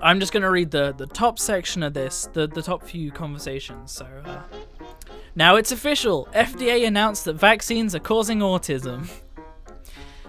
I'm just going to read the top section of this, the top few conversations. So, now it's official. FDA announced that vaccines are causing autism.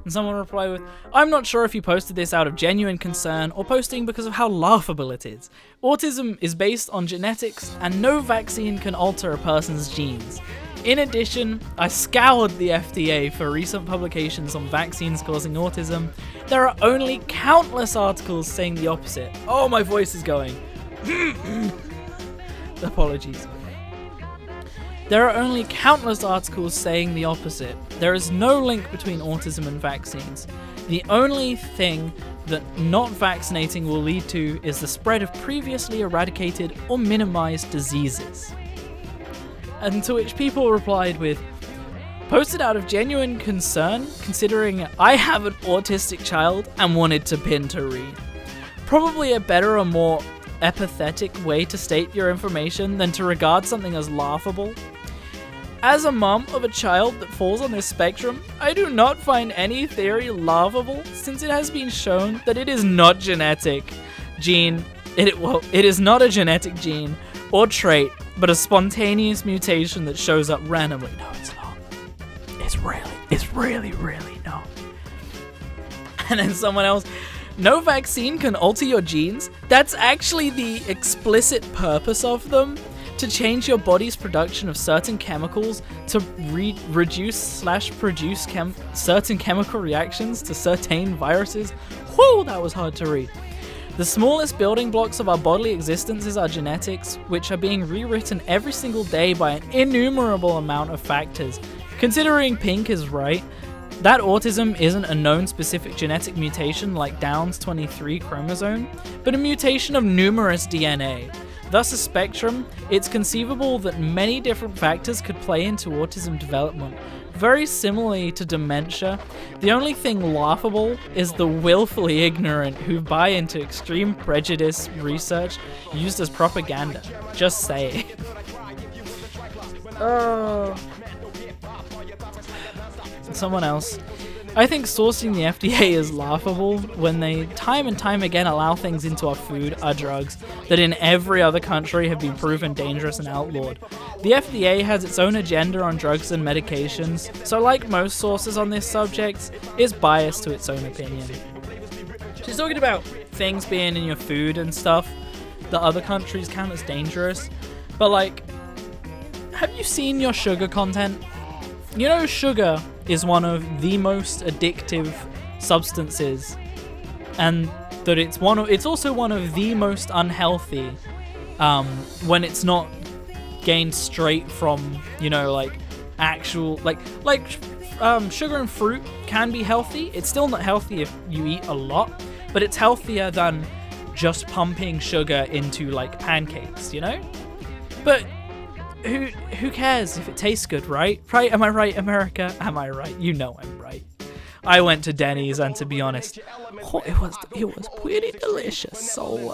And someone replied with, I'm not sure if you posted this out of genuine concern or posting because of how laughable it is. Autism is based on genetics and no vaccine can alter a person's genes. In addition, I scoured the FDA for recent publications on vaccines causing autism. There are only countless articles saying the opposite. Oh, my voice is going. Apologies. There are only countless articles saying the opposite. There is no link between autism and vaccines. The only thing that not vaccinating will lead to is the spread of previously eradicated or minimized diseases. And to which people replied with, posted out of genuine concern, considering I have an autistic child and wanted to pin to read. Probably a better or more empathetic way to state your information than to regard something as laughable. As a mum of a child that falls on this spectrum, I do not find any theory laughable since it has been shown that it is not genetic gene. It is not a genetic gene or trait, but a spontaneous mutation that shows up randomly. No, it's not. It's really not. And then someone else, no vaccine can alter your genes. That's actually the explicit purpose of them. To change your body's production of certain chemicals to reduce/produce certain chemical reactions to certain viruses. Whoa, that was hard to read. The smallest building blocks of our bodily existence is our genetics, which are being rewritten every single day by an innumerable amount of factors. Considering Pink is right, that autism isn't a known specific genetic mutation like Down's 23 chromosome, but a mutation of numerous DNA. Thus a spectrum, it's conceivable that many different factors could play into autism development. Very similarly to dementia, the only thing laughable is the willfully ignorant who buy into extreme prejudice research used as propaganda. Just saying. Someone else. I think sourcing the FDA is laughable when they time and time again allow things into our food, our drugs, that in every other country have been proven dangerous and outlawed. The FDA has its own agenda on drugs and medications, so like most sources on this subject, is biased to its own opinion. She's talking about things being in your food and stuff that other countries count as dangerous, but like, have you seen your sugar content? You know, sugar is one of the most addictive substances, and that it's also one of the most unhealthy when it's not gained straight from, you know, like actual like sugar and fruit can be healthy. It's still not healthy if you eat a lot, but it's healthier than just pumping sugar into like pancakes, you know? But who cares if it tastes good, right? Right? Am I right, America? Am I right? You know I'm right. I went to Denny's, and to be honest, it was pretty delicious. So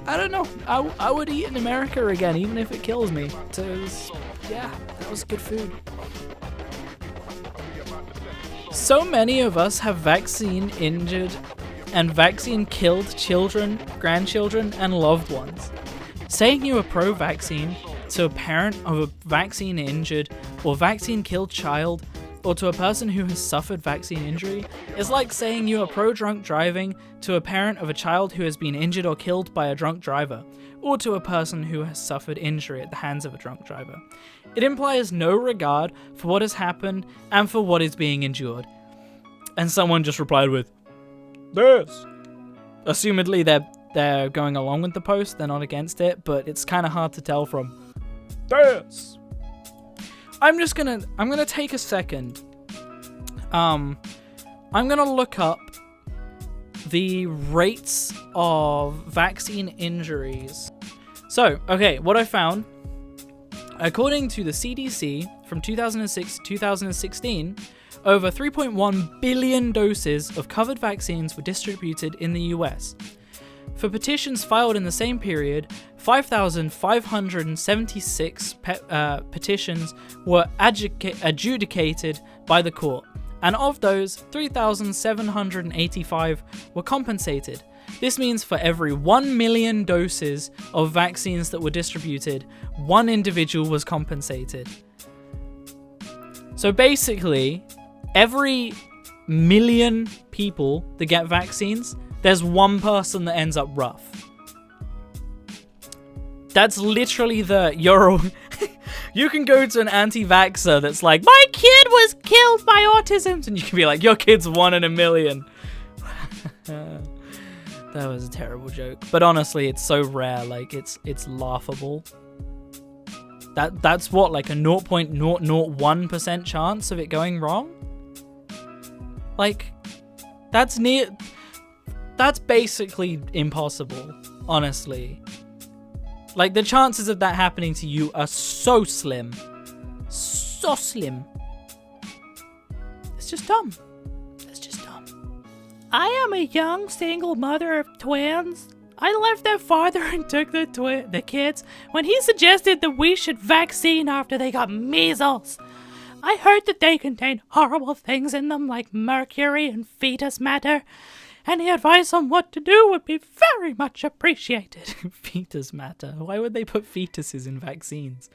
I don't know. I would eat in America again, even if it kills me. Yeah, that was good food. So many of us have vaccine injured and vaccine killed children, grandchildren, and loved ones. Saying you are pro-vaccine to a parent of a vaccine-injured or vaccine-killed child, or to a person who has suffered vaccine injury, is like saying you are pro-drunk driving to a parent of a child who has been injured or killed by a drunk driver, or to a person who has suffered injury at the hands of a drunk driver. It implies no regard for what has happened and for what is being endured. And someone just replied with, this. Assumedly they're going along with the post, they're not against it, but it's kind of hard to tell from this. I'm gonna take a second. I'm gonna look up the rates of vaccine injuries. So, okay, what I found, according to the CDC from 2006 to 2016, over 3.1 billion doses of covered vaccines were distributed in the US. For petitions filed in the same period, 5,576 petitions were adjudicated by the court, and of those, 3,785 were compensated. This means for every 1 million doses of vaccines that were distributed, one individual was compensated. So basically, every million people that get vaccines, there's one person that ends up rough. That's literally you can go to an anti-vaxxer that's like, my kid was killed by autism, and you can be like, your kid's 1 in a million. That was a terrible joke. But honestly, it's so rare, like, it's laughable. That's what, like a 0.001% chance of it going wrong? Like, that's basically impossible, honestly. Like, the chances of that happening to you are so slim. So slim. It's just dumb. It's just dumb. I am a young single mother of twins. I left their father and took the kids when he suggested that we should vaccine after they got measles. I heard that they contain horrible things in them like mercury and fetus matter. Any advice on what to do would be very much appreciated. Fetus matter. Why would they put fetuses in vaccines?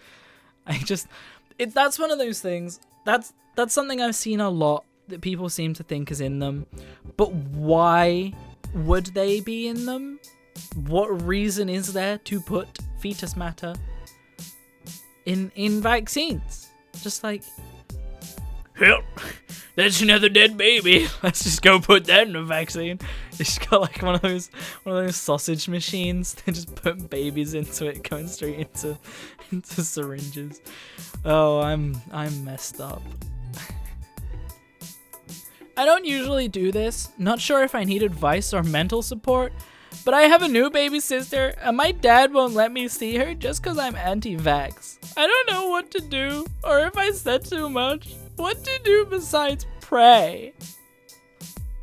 That's one of those things. That's something I've seen a lot that people seem to think is in them. But why would they be in them? What reason is there to put fetus matter in vaccines? Just like, help, that's another dead baby. Let's just go put that in a vaccine. It's got like one of those sausage machines. They just put babies into it, going straight into syringes. Oh, I'm messed up. I don't usually do this. Not sure if I need advice or mental support, but I have a new baby sister, and my dad won't let me see her just because I'm anti-vax. I don't know what to do, or if I said too much, what to do besides pray.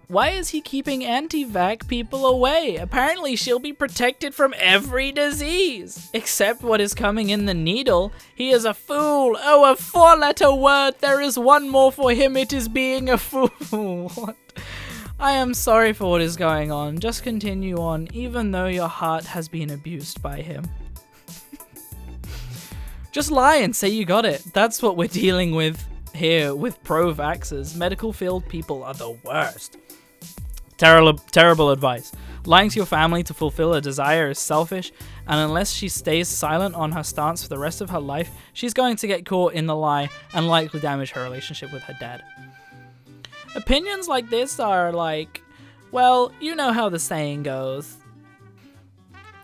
Why is he keeping anti-vax people away? Apparently she'll be protected from every disease, except what is coming in the needle. He is a fool. Oh, a 4-letter word. There is one more for him. It is being a fool. What? I am sorry for what is going on. Just continue on, even though your heart has been abused by him. Just lie and say you got it. That's what we're dealing with here with pro-vaxxers. Medical field people are the worst. Terrible advice. Lying to your family to fulfill a desire is selfish, and unless she stays silent on her stance for the rest of her life, she's going to get caught in the lie and likely damage her relationship with her dad. Opinions like this are like, well, you know how the saying goes.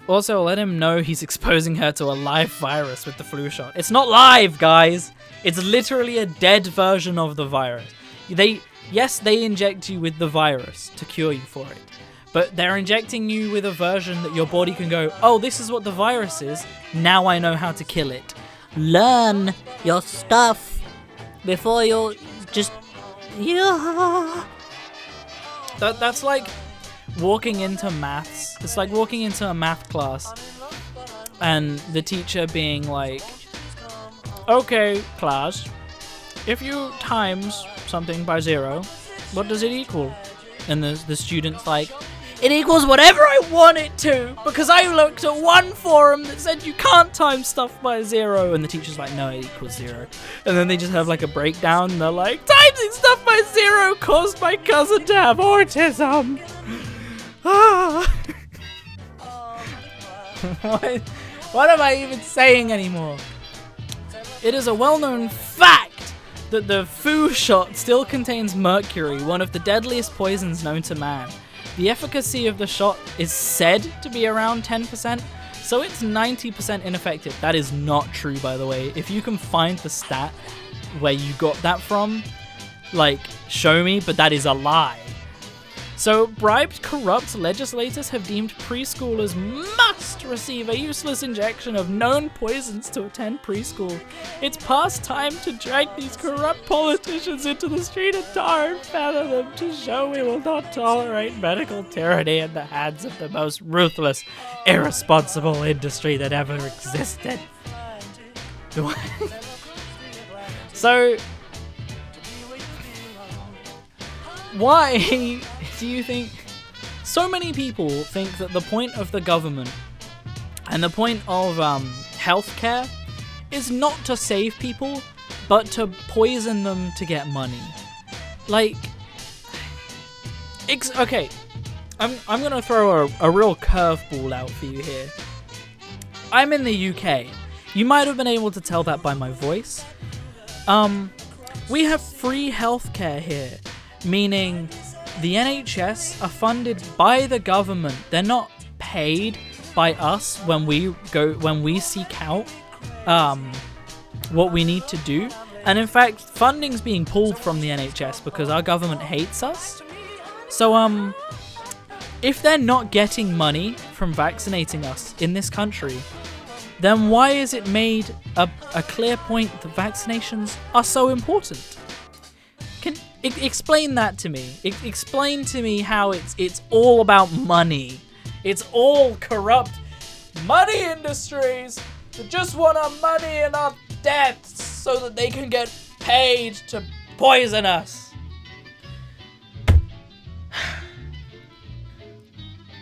Also, let him know he's exposing her to a live virus with the flu shot. It's not live, guys! It's literally a dead version of the virus. Yes, they inject you with the virus to cure you for it. But they're injecting you with a version that your body can go, oh, this is what the virus is, now I know how to kill it. Learn your stuff before you're just... Yeah. That's like walking into maths. It's like walking into a math class and the teacher being like, okay, class, if you times something by 0, what does it equal? And the student's like, it equals whatever I want it to, because I looked at one forum that said you can't times stuff by 0. And the teacher's like, no, it equals 0. And then they just have like a breakdown and they're like, timesing stuff by 0 caused my cousin to have autism. What am I even saying anymore? It is a well-known fact that the flu shot still contains mercury, one of the deadliest poisons known to man. The efficacy of the shot is said to be around 10%, so it's 90% ineffective. That is not true, by the way. If you can find the stat where you got that from, like, show me, but that is a lie. So, bribed, corrupt legislators have deemed preschoolers must receive a useless injection of known poisons to attend preschool. It's past time to drag these corrupt politicians into the street and tar and feather them to show we will not tolerate medical tyranny in the hands of the most ruthless, irresponsible industry that ever existed. So, why do you think So many people think that the point of the government and the point of healthcare is not to save people, but to poison them to get money. Like, okay, I'm gonna throw a real curveball out for you here. I'm in the UK. You might have been able to tell that by my voice. We have free healthcare here, meaning the NHS are funded by the government. They're not paid by us when we seek out what we need to do. And in fact, funding's being pulled from the NHS because our government hates us. So if they're not getting money from vaccinating us in this country, then why is it made a clear point that vaccinations are so important? Explain that to me. Explain to me how it's all about money. It's all corrupt money industries that just want our money and our debts so that they can get paid to poison us.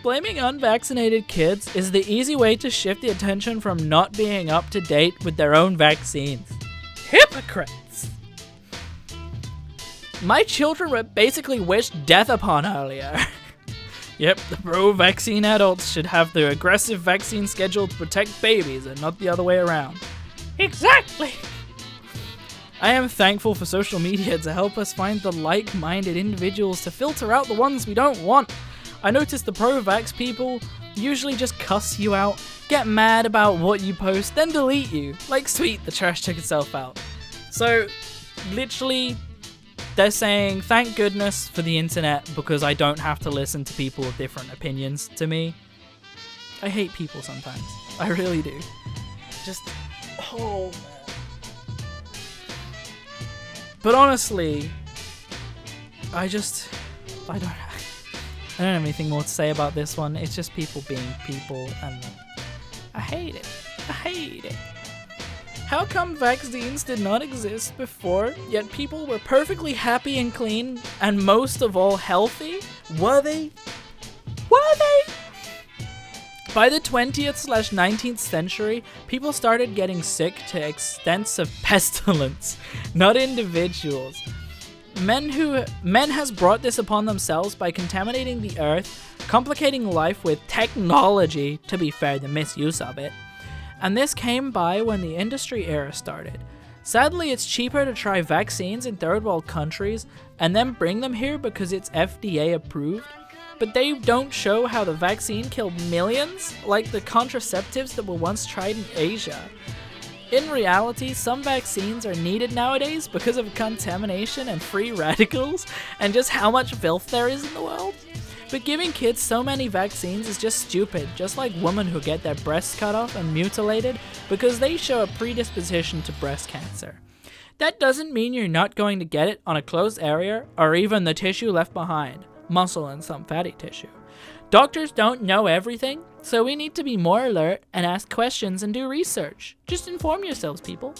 Blaming unvaccinated kids is the easy way to shift the attention from not being up to date with their own vaccines. Hypocrites! My children were basically wished death upon earlier. Yep, the pro-vaccine adults should have the aggressive vaccine schedule to protect babies and not the other way around. Exactly! I am thankful for social media to help us find the like-minded individuals to filter out the ones we don't want. I noticed the pro-vax people usually just cuss you out, get mad about what you post, then delete you. Like, sweet, the trash took itself out. So, literally, they're saying, thank goodness for the internet because I don't have to listen to people with different opinions to me. I hate people sometimes. I really do. Just, oh man. But honestly, I don't have anything more to say about this one. It's just people being people, and I hate it. I hate it. How come vaccines did not exist before, yet people were perfectly happy and clean, and most of all healthy? Were they? Were they? By the 20th/19th century, people started getting sick to extents of pestilence, not individuals. Men has brought this upon themselves by contaminating the earth, complicating life with technology, to be fair, the misuse of it. And this came by when the industry era started. Sadly, it's cheaper to try vaccines in third world countries and then bring them here because it's FDA approved, but they don't show how the vaccine killed millions, like the contraceptives that were once tried in Asia. In reality, some vaccines are needed nowadays because of contamination and free radicals and just how much filth there is in the world. But giving kids so many vaccines is just stupid, just like women who get their breasts cut off and mutilated because they show a predisposition to breast cancer. That doesn't mean you're not going to get it on a closed area or even the tissue left behind, muscle and some fatty tissue. Doctors don't know everything, so we need to be more alert and ask questions and do research. Just inform yourselves, people.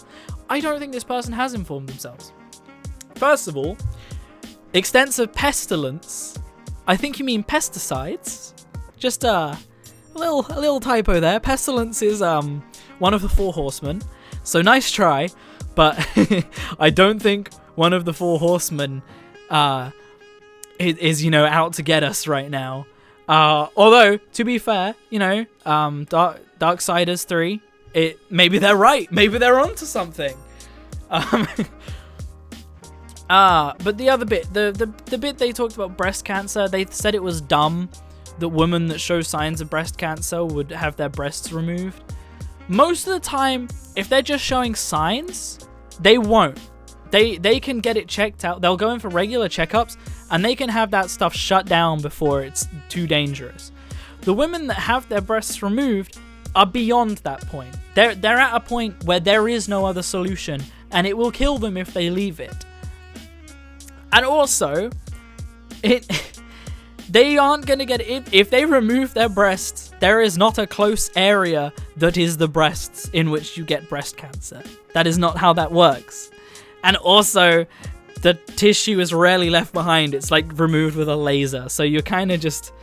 I don't think this person has informed themselves. First of all, extensive pestilence. I think you mean pesticides. Just a little typo there. Pestilence is one of the four horsemen. So nice try, but I don't think one of the four horsemen is out to get us right now. Although, to be fair, Darksiders 3, maybe they're right. Maybe they're onto something. But the other bit, the bit they talked about breast cancer, they said it was dumb that women that show signs of breast cancer would have their breasts removed. Most of the time, if they're just showing signs, they won't. They can get it checked out. They'll go in for regular checkups, and they can have that stuff shut down before it's too dangerous. The women that have their breasts removed are beyond that point. They're at a point where there is no other solution, and it will kill them if they leave it. And also, they aren't going to get it. If they remove their breasts, there is not a close area that is the breasts in which you get breast cancer. That is not how that works. And also, the tissue is rarely left behind. It's like removed with a laser. So you're kind of just,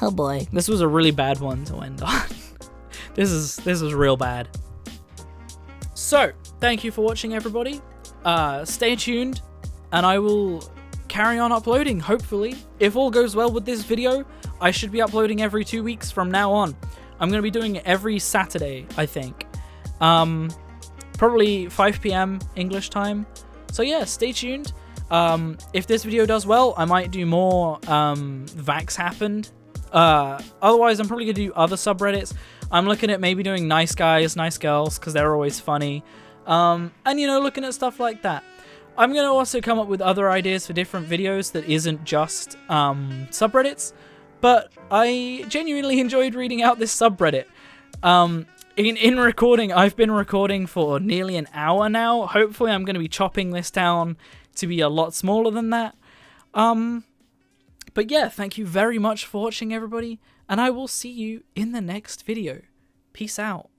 Oh boy. This was a really bad one to end on. This is real bad. So, thank you for watching, everybody. Stay tuned, and I will carry on uploading, hopefully. If all goes well with this video, I should be uploading every 2 weeks from now on. I'm going to be doing it every Saturday, I think. Probably 5 p.m. English time. So yeah, stay tuned. If this video does well, I might do more Vax Happened. Otherwise, I'm probably going to do other subreddits. I'm looking at maybe doing nice guys, nice girls, because they're always funny. And, you know, looking at stuff like that. I'm going to also come up with other ideas for different videos that isn't just subreddits. But I genuinely enjoyed reading out this subreddit. In recording, I've been recording for nearly an hour now. Hopefully I'm going to be chopping this down to be a lot smaller than that. But yeah, thank you very much for watching, everybody, and I will see you in the next video. Peace out.